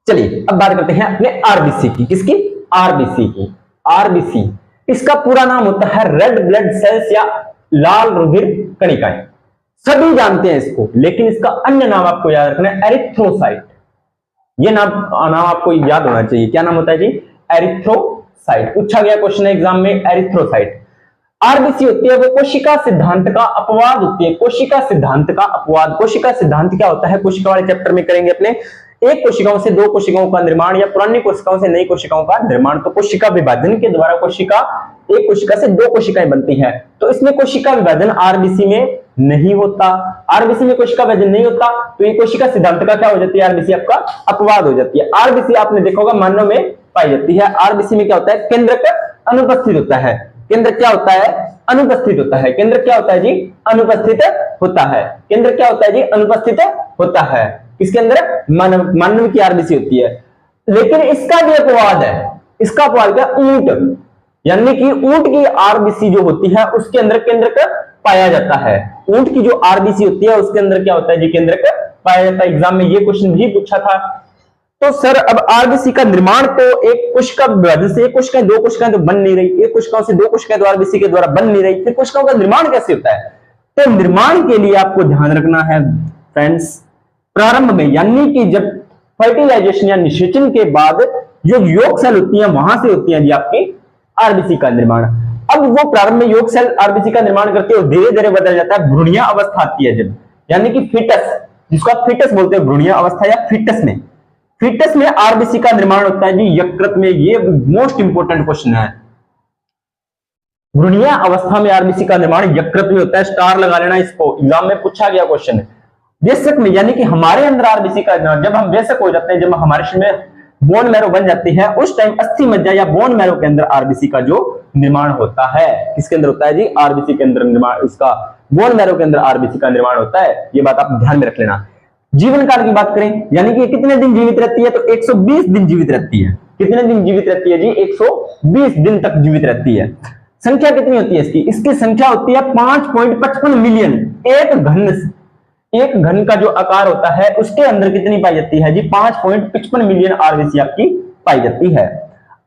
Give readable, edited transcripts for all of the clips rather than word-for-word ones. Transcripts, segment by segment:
चलिए अब बात करते हैं अपने आरबीसी की। किसकी? आरबीसी की। आरबीसी इसका पूरा नाम होता है रेड ब्लड सेल्स या लाल रुधिर कणिकाएं। सभी जानते हैं इसको, लेकिन इसका अन्य नाम आपको याद रखना है, एरिथ्रोसाइट। ये नाम आपको याद होना चाहिए। क्या नाम होता है जी? एरिथ्रोसाइट। पूछा गया क्वेश्चन एग्जाम में, एरिथ्रोसाइट। आरबीसी होती है वो कोशिका सिद्धांत का अपवाद होती है। कोशिका सिद्धांत का अपवाद। कोशिका सिद्धांत क्या होता है? कोशिका वाले चैप्टर में करेंगे अपने। एक कोशिकाओं से दो कोशिकाओं का निर्माण या पुरानी कोशिकाओं से नई कोशिकाओं का निर्माण। तो कोशिका विभाजन के द्वारा कोशिका, एक कोशिका से दो कोशिकाएं बनती हैं। तो इसमें कोशिका विभाजन आरबीसी में नहीं होता। आरबीसी में कोशिका विभाजन नहीं होता, तो ये कोशिका सिद्धांत का क्या हो जाती है? आरबीसी आपका अपवाद हो जाती है। आरबीसी आपने देखा होगा मानव में पाई जाती है। आरबीसी में क्या होता है? केंद्रक अनुपस्थित होता है। केंद्र क्या होता है? अनुपस्थित होता है। केंद्र क्या होता है जी? अनुपस्थित होता है। केंद्र क्या होता है जी? अनुपस्थित होता है। किसके अंदर? मानव की आरबीसी होती है। लेकिन इसका भी अपवाद है। इसका अपवाद क्या? ऊंट, यानी कि ऊंट की आरबीसी जो होती है उसके अंदर केंद्रक पाया जाता है। ऊंट की जो आरबीसी होती है उसके अंदर क्या होता है जी? केंद्रक पाया जाता है। एग्जाम में ये क्वेश्चन भी पूछा था। तो सर अब आरबीसी का निर्माण तो एक कोशिका विभाजन से, एक कोशिका दो कोशिकाएं तो बन नहीं रही, एक कोशिकाओं से दो कोशिकाएं तो आरबीसी के द्वारा बन नहीं रही, फिर कोशिकाओं का निर्माण कैसे होता है? तो निर्माण के लिए आपको ध्यान रखना है फ्रेंड्स, प्रारंभ में यानी कि जब फर्टिलाइजेशन या निषेचन के बाद जो योग सेल होती है वहां से होती है जी आपकी आरबीसी का निर्माण। अब वो प्रारंभ में योग सेल आरबीसी का निर्माण करते हैं, धीरे धीरे बदल जाता है, भ्रूणीय अवस्था आती है जब, यानी कि फिटस, जिसको आप फिटस बोलते हैं, भ्रूणीय अवस्था या फिटस में, फिटस में आरबीसी का निर्माण होता है जी यकृत में। ये मोस्ट इंपोर्टेंट क्वेश्चन है। भ्रूणीय अवस्था में आरबीसी का निर्माण यकृत में होता है। स्टार लगा लेना इसको, एग्जाम में पूछा गया क्वेश्चन है। वयस्क में, यानी कि हमारे अंदर आरबीसी का निर्माण जब हम वयस्क हो जाते हैं, जब हमारे शरीर में बोन मैरो बन जाती है, उस टाइम अस्थि मज्जा या बोन मैरो के अंदर आरबीसी का जो निर्माण होता है, किसके अंदर होता है जी? आरबीसी के अंदर निर्माण, इसका बोन मैरो के अंदर आरबीसी का निर्माण होता है। ये बात आप ध्यान में रख लेना। जीवन काल की बात करें, यानी कि कितने दिन जीवित रहती है? तो 120 दिन जीवित रहती है। कितने दिन जीवित रहती है जी? 120 दिन तक जीवित रहती है। संख्या कितनी होती है इसकी? इसकी संख्या होती है 5.55 मिलियन। एक घन का जो आकार होता है उसके अंदर कितनी पाई जाती है जी? 5.55 मिलियन आरबीसी आपकी पाई जाती है।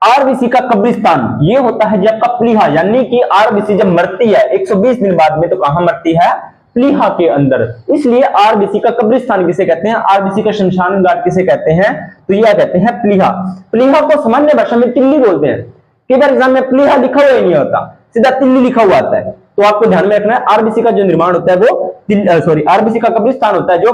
आरबीसी का कब्रिस्तान ये होता है जी आपका प्लीहा, यानी कि आरबीसी जब मरती है 120 दिन बाद में, तो कहां मरती है? प्लीहा के अंदर। इसलिए आरबीसी का कब्रिस्तान किसे कहते हैं? आरबीसी का शमशान घाट किसे कहते हैं? तो यह कहते हैं प्लीहा। प्लीहा को सामान्य भाषा में तिल्ली बोलते हैं। कई बार एग्जाम में प्लीहा लिखा हुआ ही नहीं होता, सीधा तिल्ली लिखा हुआ आता है। तो आपको ध्यान में रखना है, आरबीसी का जो निर्माण होता है वो आरबीसी का कब्रिस्तान होता है जो